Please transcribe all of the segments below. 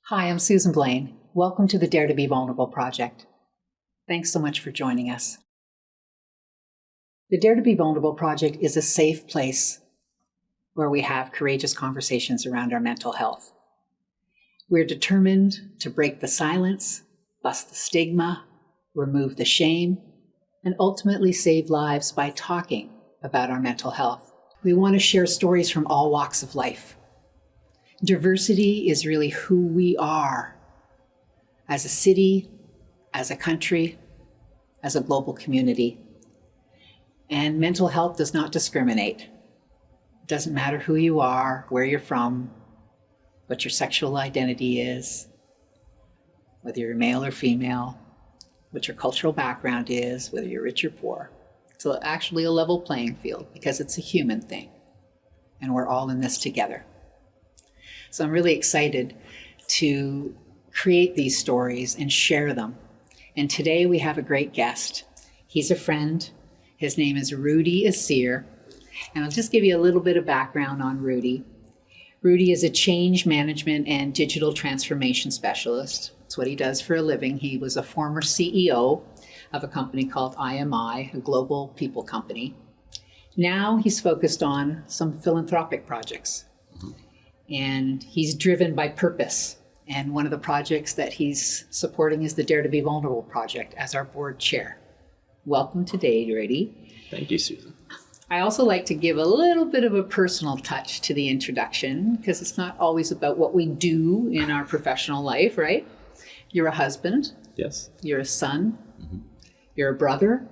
Hi, I'm Susan Blain. Welcome to the Dare to Be Vulnerable project. Thanks so much for joining us. The Dare to Be Vulnerable project is a safe place where we have courageous conversations around our mental health. We're determined to break the silence, bust the stigma, remove the shame, and ultimately save lives by talking about our mental health. We want to share stories from all walks of life. Diversity is really who we are as a city, as a country, as a global community. And mental health does not discriminate. It doesn't matter who you are, where you're from, what your sexual identity is, whether you're male or female, what your cultural background is, whether you're rich or poor. It's actually a level playing field because it's a human thing, and we're all in this together. So I'm really excited to create these stories and share them. And today we have a great guest. He's a friend. His name is Rudi Asseer. And I'll just give you a little bit of background on Rudi. Rudi is a change management and digital transformation specialist. That's what he does for a living. He was a former CEO of a company called IMI, a global people company. Now he's focused on some philanthropic projects. And he's driven by purpose. And one of the projects that he's supporting is the Dare to Be Vulnerable project as our board chair. Welcome today, Rudi. Thank you, Susan. I also like to give a little bit of a personal touch to the introduction because it's not always about what we do in our professional life, right? You're a husband. Yes. You're a son. Mm-hmm. You're a brother.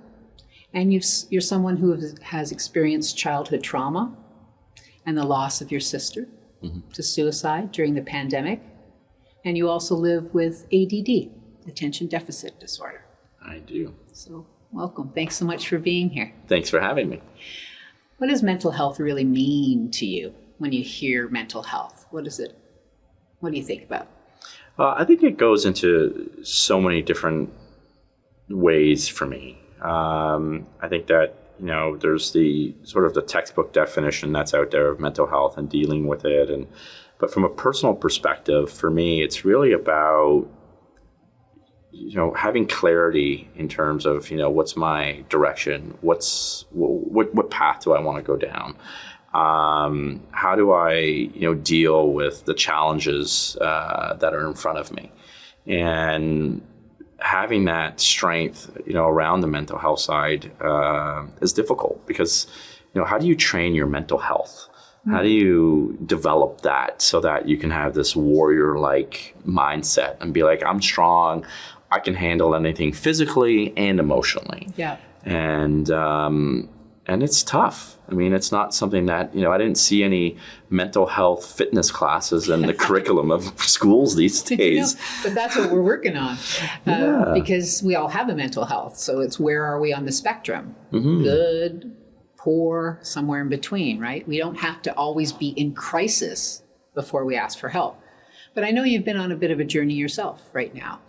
And you're someone who has experienced childhood trauma and the loss of your sister. Mm-hmm. To suicide during the pandemic. And you also live with ADD, attention deficit disorder. I do. So welcome. Thanks so much for being here. Thanks for having me. What does mental health really mean to you when you hear mental health? What is it? What do you think about? I think it goes into so many different ways for me. I think that there's the sort of the textbook definition that's out there of mental health and dealing with it. But from a personal perspective, for me, it's really about, having clarity in terms of, what's my direction? What path do I want to go down? How do I, deal with the challenges that are in front of me? And having that strength, around the mental health side is difficult because, how do you train your mental health? Mm-hmm. How do you develop that so that you can have this warrior-like mindset and be like, I'm strong, I can handle anything physically and emotionally. Yeah. And it's tough. I mean, it's not something that, I didn't see any mental health fitness classes in the curriculum of schools these days. But that's what we're working on because we all have a mental health. So it's where are we on the spectrum? Mm-hmm. Good, poor, somewhere in between, right? We don't have to always be in crisis before we ask for help. But I know you've been on a bit of a journey yourself right now.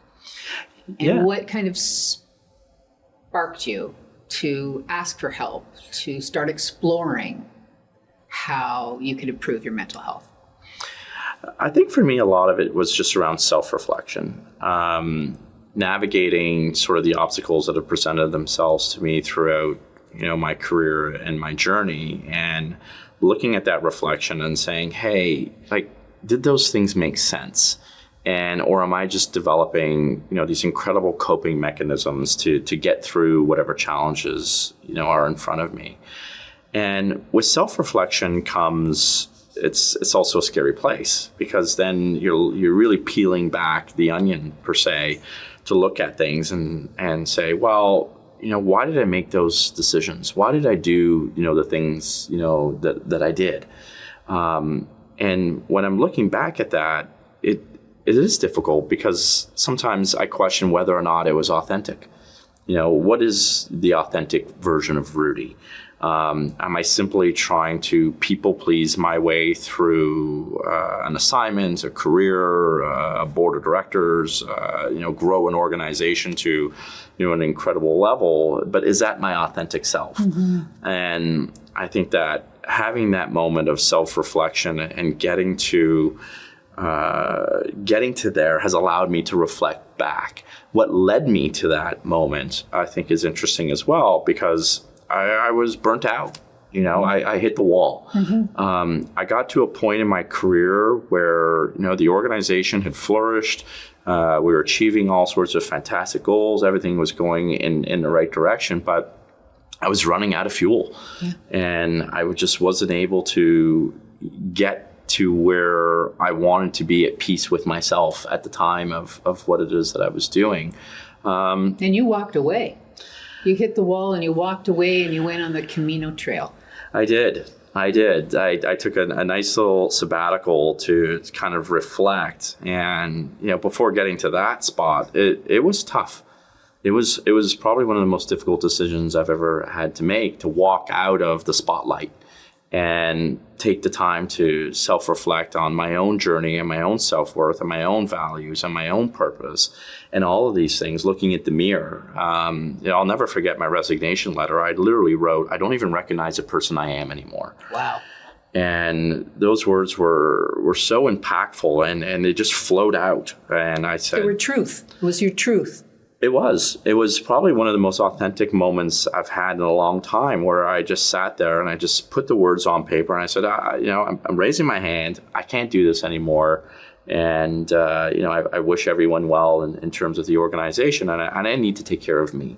And what kind of sparked you to ask for help, to start exploring how you could improve your mental health? I think for me, a lot of it was just around self-reflection, navigating sort of the obstacles that have presented themselves to me throughout, my career and my journey, and looking at that reflection and saying, hey, did those things make sense? Or am I just developing, these incredible coping mechanisms to get through whatever challenges, are in front of me? And with self-reflection comes, it's also a scary place because then you're really peeling back the onion per se to look at things and say, well, why did I make those decisions? Why did I do, the things, that I did? And when I'm looking back at that, it is difficult because sometimes I question whether or not it was authentic. What is the authentic version of Rudi? Am I simply trying to people please my way through an assignment, a career, a board of directors, grow an organization to, an incredible level? But is that my authentic self? Mm-hmm. And I think that having that moment of self-reflection and getting to getting to there has allowed me to reflect back. What led me to that moment, I think, is interesting as well, because I was burnt out. I hit the wall. I got to a point in my career where, the organization had flourished. We were achieving all sorts of fantastic goals. Everything was going in the right direction, but I was running out of fuel. And I just wasn't able to get to where I wanted to be at peace with myself at the time of what it is that I was doing. And you walked away. You hit the wall and you walked away and you went on the Camino Trail. I did. I took a nice little sabbatical to kind of reflect. And, before getting to that spot, it was tough. It was probably one of the most difficult decisions I've ever had to make, to walk out of the spotlight and take the time to self-reflect on my own journey and my own self-worth and my own values and my own purpose and all of these things, looking at the mirror. I'll never forget my resignation letter. I literally wrote, "I don't even recognize the person I am anymore." Wow. And those words were so impactful, and they just flowed out. And I said, they were truth. It was your truth. It was probably one of the most authentic moments I've had in a long time, where I just sat there and I just put the words on paper and I said, I'm raising my hand. I can't do this anymore. And, I wish everyone well in terms of the organization, and I need to take care of me.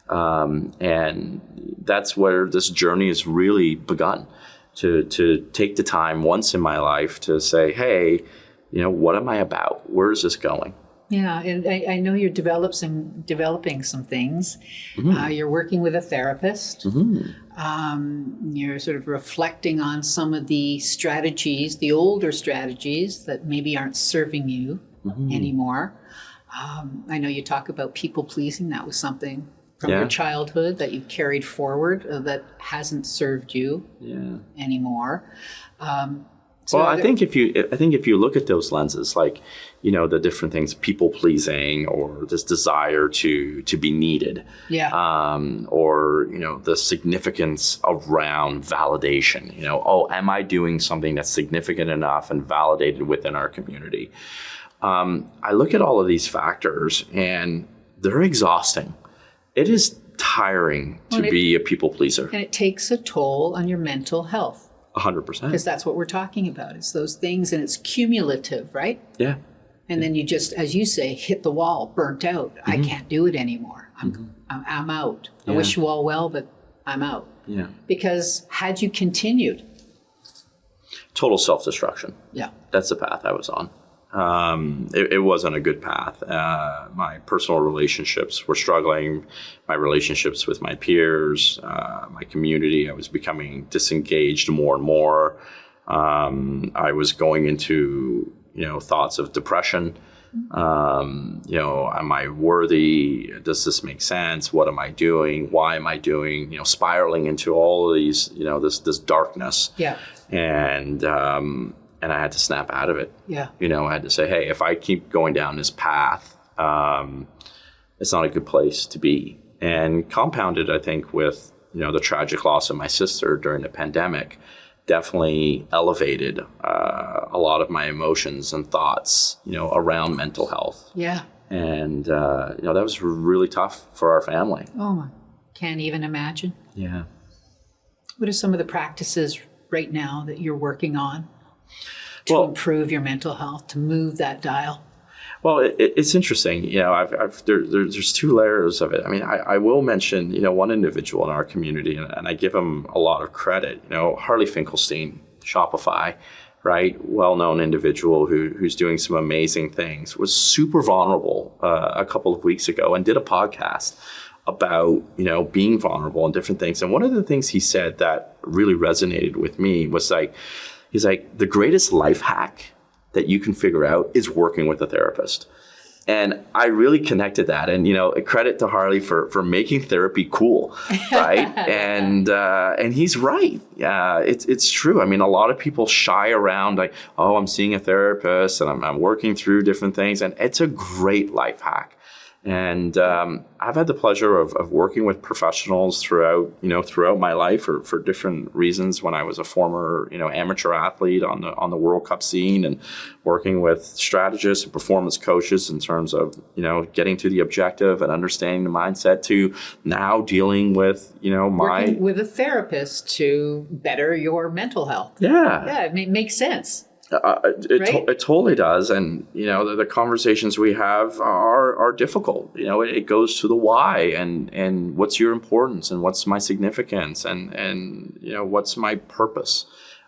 And that's where this journey has really begun, to take the time once in my life to say, hey, what am I about? Where is this going? Yeah, and I know you're developing some things. You're working with a therapist. You're sort of reflecting on some of the strategies, the older strategies that maybe aren't serving you anymore. I know you talk about people pleasing. That was something from your childhood that you've carried forward that hasn't served you anymore. I think if you look at those lenses, like, the different things, people pleasing, or this desire to be needed, or, the significance around validation, am I doing something that's significant enough and validated within our community? I look at all of these factors and they're exhausting. It is tiring to be a people pleaser. And it takes a toll on your mental health. 100%. Because that's what we're talking about. It's those things, and it's cumulative, right? Yeah. And then you just, as you say, hit the wall, burnt out. I can't do it anymore. I'm out. I wish you all well, but I'm out. Yeah. Because had you continued, total self-destruction. Yeah. That's the path I was on. It wasn't a good path. My personal relationships were struggling. My relationships with my peers, my community, I was becoming disengaged more and more. I was going into, thoughts of depression. Am I worthy? Does this make sense? What am I doing? Why am I doing? Spiraling into all of these, this darkness. Yeah. And I had to snap out of it. Yeah. I had to say, hey, if I keep going down this path, it's not a good place to be. And compounded, I think, with, the tragic loss of my sister during the pandemic, definitely elevated a lot of my emotions and thoughts, around mental health. Yeah. And, that was really tough for our family. Oh, can't even imagine. Yeah. What are some of the practices right now that you're working on to improve your mental health, to move that dial? Well, it's interesting. There's two layers of it. I mean, I will mention, one individual in our community, and I give him a lot of credit. Harley Finkelstein, Shopify, right? Well-known individual who's doing some amazing things, was super vulnerable a couple of weeks ago and did a podcast about, being vulnerable and different things. And one of the things he said that really resonated with me was he's like, the greatest life hack that you can figure out is working with a therapist. And I really connected that. And, credit to Harley for making therapy cool, right? and he's right. It's true. I mean, a lot of people shy around like, oh, I'm seeing a therapist and I'm working through different things. And it's a great life hack. And I've had the pleasure of working with professionals throughout my life for different reasons. When I was a former, amateur athlete on the World Cup scene, and working with strategists and performance coaches in terms of, getting to the objective and understanding the mindset, to now dealing with, working with a therapist to better your mental health. Yeah, it makes sense. It totally does. And, the conversations we have are difficult. It goes to the why and what's your importance and what's my significance and what's my purpose?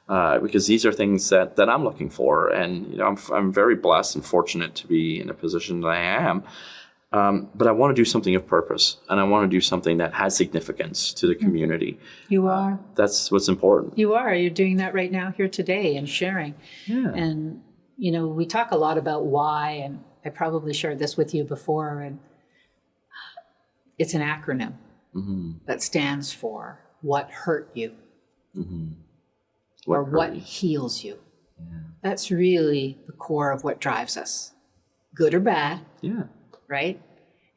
Because these are things that I'm looking for. And, I'm very blessed and fortunate to be in a position that I am. But I want to do something of purpose, and I want to do something that has significance to the community. You are. That's what's important. You are. You're doing that right now here today and sharing. Yeah. And, we talk a lot about why, and I probably shared this with you before, and it's an acronym that stands for what hurt you what heals you. Yeah. That's really the core of what drives us, good or bad. Yeah. Right?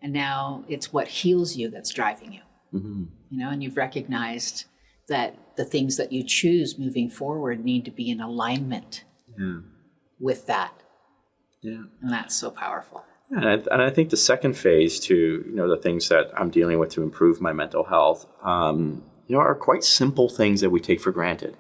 And now it's what heals you that's driving you. And you've recognized that the things that you choose moving forward need to be in alignment with that. Yeah. And that's so powerful. And I think the second phase to, the things that I'm dealing with to improve my mental health, are quite simple things that we take for granted.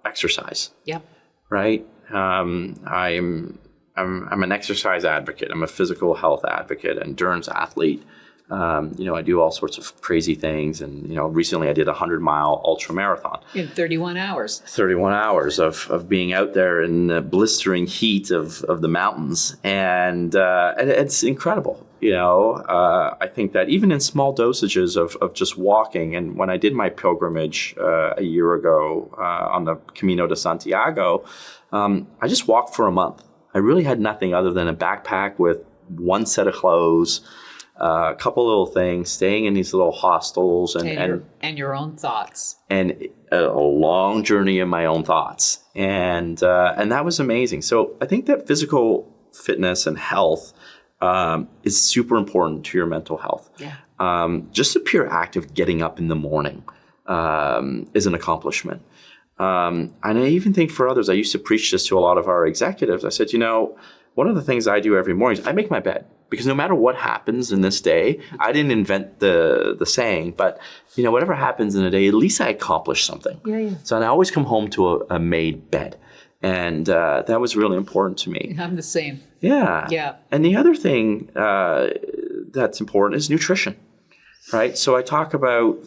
Exercise. Yep. Right? I'm an exercise advocate. I'm a physical health advocate, endurance athlete. I do all sorts of crazy things. And, recently I did a 100-mile ultra marathon. In 31 hours. 31 hours of being out there in the blistering heat of the mountains. And it's incredible. I think that even in small dosages of just walking, and when I did my pilgrimage a year ago on the Camino de Santiago, I just walked for a month. I really had nothing other than a backpack with one set of clothes, a couple little things, staying in these little hostels, and your own thoughts, and a long journey in my own thoughts, and that was amazing. So I think that physical fitness and health is super important to your mental health. Yeah. Just the pure act of getting up in the morning is an accomplishment. And I even think for others, I used to preach this to a lot of our executives. I said, one of the things I do every morning is I make my bed, because no matter what happens in this day, I didn't invent the saying, but whatever happens in a day, at least I accomplished something. Yeah. So I always come home to a made bed. And that was really important to me. I'm the same. Yeah. Yeah. And the other thing that's important is nutrition. Right. So I talk about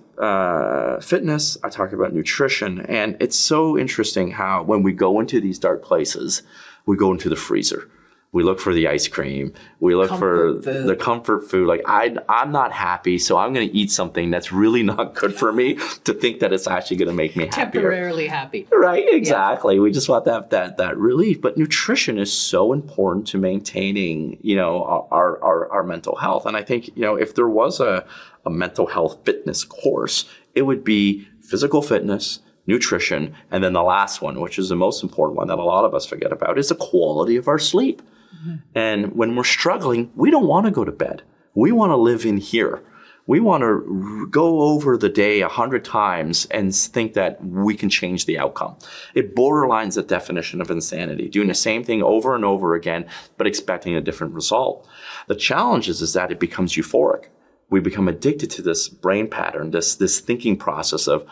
fitness, I talk about nutrition, and it's so interesting how when we go into these dark places, we go into the freezer. We look for the ice cream. We look for the comfort food. Like I'm not happy, so I'm going to eat something that's really not good for me to think that it's actually going to make me happier. Temporarily happy. Right, exactly. Yeah. We just want that relief. But nutrition is so important to maintaining, our mental health. And I think, if there was a mental health fitness course, it would be physical fitness, nutrition, and then the last one, which is the most important one that a lot of us forget about, is the quality of our sleep. Mm-hmm. And when we're struggling, we don't want to go to bed. We want to live in here. We want to go over the day 100 times and think that we can change the outcome. It borderlines the definition of insanity, doing the same thing over and over again, but expecting a different result. The challenge is that it becomes euphoric. We become addicted to this brain pattern, this thinking process of,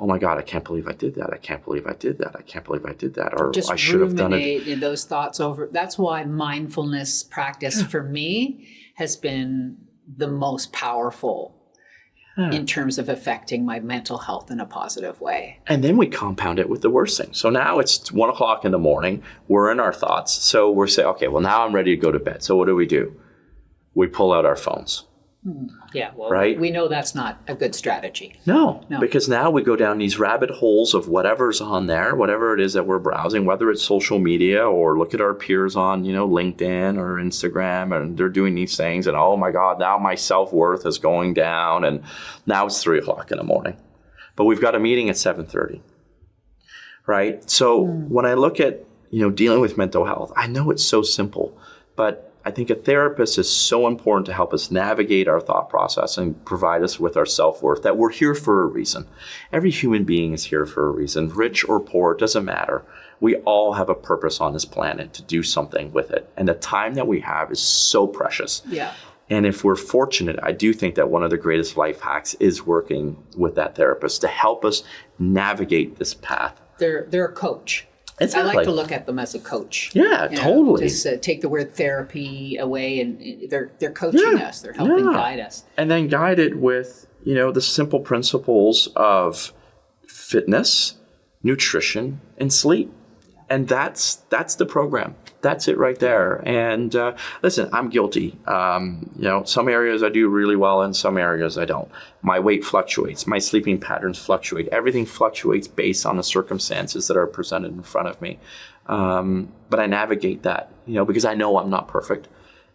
oh my God, I can't believe I did that. I can't believe I did that. I can't believe I did that. Or just I should have done it. Ruminate in those thoughts over. That's why mindfulness practice for me has been the most powerful in terms of affecting my mental health in a positive way. And then we compound it with the worst thing. So now it's 1 o'clock in the morning. We're in our thoughts. So we're saying, okay, well, now I'm ready to go to bed. So what do? We pull out our phones. Yeah, well, right? We know that's not a good strategy. No, because now we go down these rabbit holes of whatever's on there, whatever it is that we're browsing, whether it's social media or look at our peers on, LinkedIn or Instagram, and they're doing these things, and oh my God, now my self-worth is going down, and now it's 3 o'clock in the morning. But we've got a meeting at 7:30, right? So when I look at, dealing with mental health, I know it's so simple. But I think a therapist is so important to help us navigate our thought process and provide us with our self-worth, that we're here for a reason. Every human being is here for a reason. Rich or poor, it doesn't matter. We all have a purpose on this planet to do something with it. And the time that we have is so precious. Yeah. And if we're fortunate, I do think that one of the greatest life hacks is working with that therapist to help us navigate this path. They're a coach. Exactly. I like to look at them as a coach. Yeah, totally. Just take the word therapy away, and they're coaching us. They're helping guide us. And then guided with, the simple principles of fitness, nutrition, and sleep. And that's the program. That's it right there. And listen, I'm guilty. Some areas I do really well in, some areas I don't. My weight fluctuates. My sleeping patterns fluctuate. Everything fluctuates based on the circumstances that are presented in front of me. But I navigate that, because I know I'm not perfect.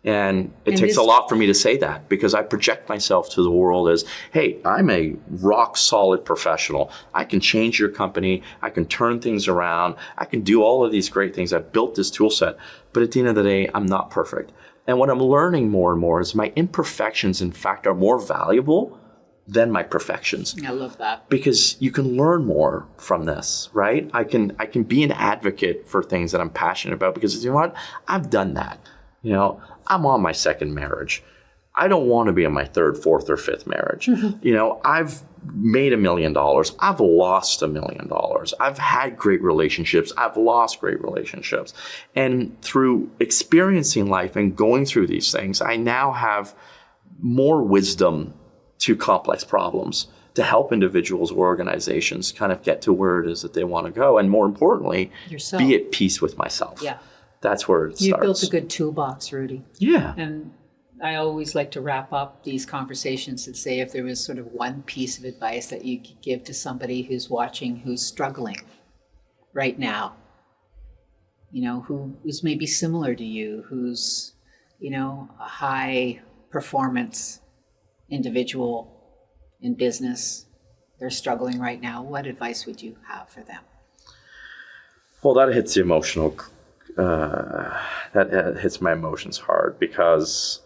And it takes a lot for me to say that, because I project myself to the world as, hey, I'm a rock solid professional. I can change your company. I can turn things around. I can do all of these great things. I've built this tool set. But at the end of the day, I'm not perfect. And what I'm learning more and more is my imperfections, in fact, are more valuable than my perfections. I love that. Because you can learn more from this, right? I can be an advocate for things that I'm passionate about, because you know what? I've done that. I'm on my second marriage. I don't want to be in my third, fourth, or fifth marriage. I've made $1 million. I've lost $1 million. I've had great relationships. I've lost great relationships. And through experiencing life and going through these things, I now have more wisdom to complex problems to help individuals or organizations kind of get to where it is that they want to go. And more importantly, yourself. Be at peace with myself. Yeah. That's where it starts. You've built a good toolbox, Rudi. Yeah. And I always like to wrap up these conversations and say, if there was sort of one piece of advice that you could give to somebody who's watching, who's struggling right now, who's maybe similar to you, who's, a high performance individual in business, they're struggling right now, what advice would you have for them? Well, that hits the emotional that hits my emotions hard, because,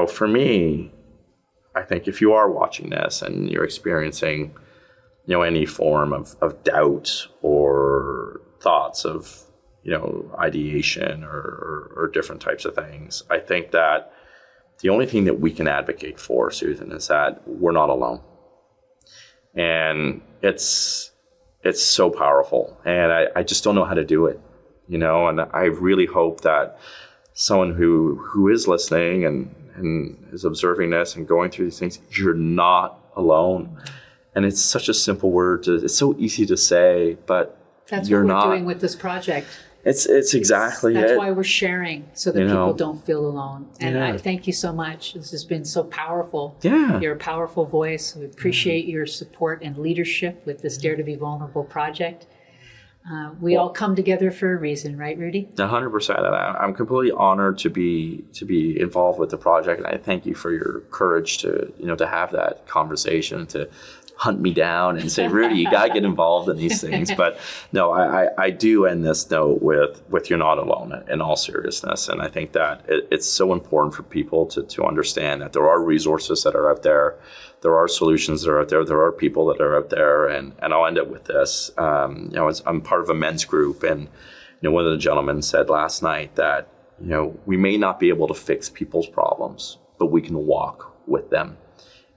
for me, I think if you are watching this and you're experiencing, any form of doubt or thoughts of, ideation or different types of things, I think that the only thing that we can advocate for, Susan, is that we're not alone. And it's so powerful. And I just don't know how to do it. And I really hope that someone who is listening and is observing this and going through these things, you're not alone. And it's such a simple word. It's so easy to say, but that's you're what we're not doing with this project. It's exactly That's it. why we're sharing, so that people don't feel alone. And I thank you so much. This has been so powerful. Yeah. You're a powerful voice. We appreciate your support and leadership with this Dare to Be Vulnerable project. We all come together for a reason, right, Rudi? 100%. And I'm completely honored to be involved with the project. And I thank you for your courage to have that conversation, to hunt me down and say, Rudi, you got to get involved in these things. But no, I do end this note with you're not alone, in all seriousness. And I think that it's so important for people to understand that there are resources that are out there. There are solutions that are out there. There are people that are out there. And I'll end up with this. I'm part of a men's group. And, one of the gentlemen said last night that, we may not be able to fix people's problems, but we can walk with them.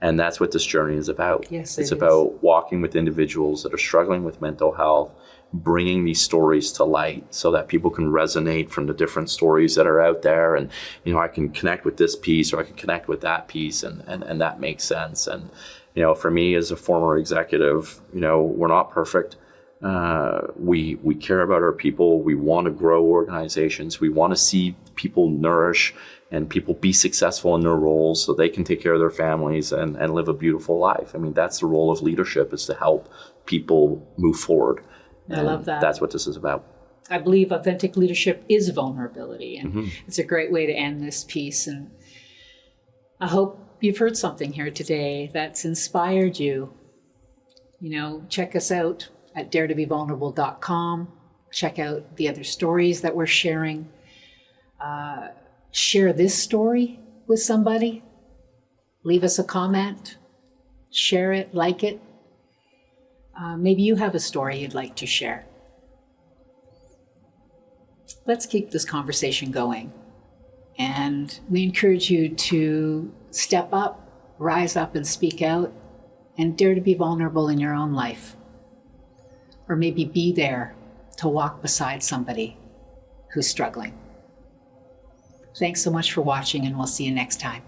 And that's what this journey is about. Yes, it's about walking with individuals that are struggling with mental health, bringing these stories to light so that people can resonate from the different stories that are out there. And, I can connect with this piece, or I can connect with that piece, and that makes sense. And, for me as a former executive, we're not perfect. We care about our people. We want to grow organizations. We want to see people nourish and people be successful in their roles so they can take care of their families and live a beautiful life. I mean, that's the role of leadership, is to help people move forward. I love that. That's what this is about. I believe authentic leadership is vulnerability, and it's a great way to end this piece. And I hope you've heard something here today that's inspired you. Check us out at daretobevulnerable.com. Check out the other stories that we're sharing. share this story with somebody. Leave us a comment, share it, like it. Maybe you have a story you'd like to share. Let's keep this conversation going. And we encourage you to step up, rise up and speak out, and dare to be vulnerable in your own life. Or maybe be there to walk beside somebody who's struggling. Thanks so much for watching, and we'll see you next time.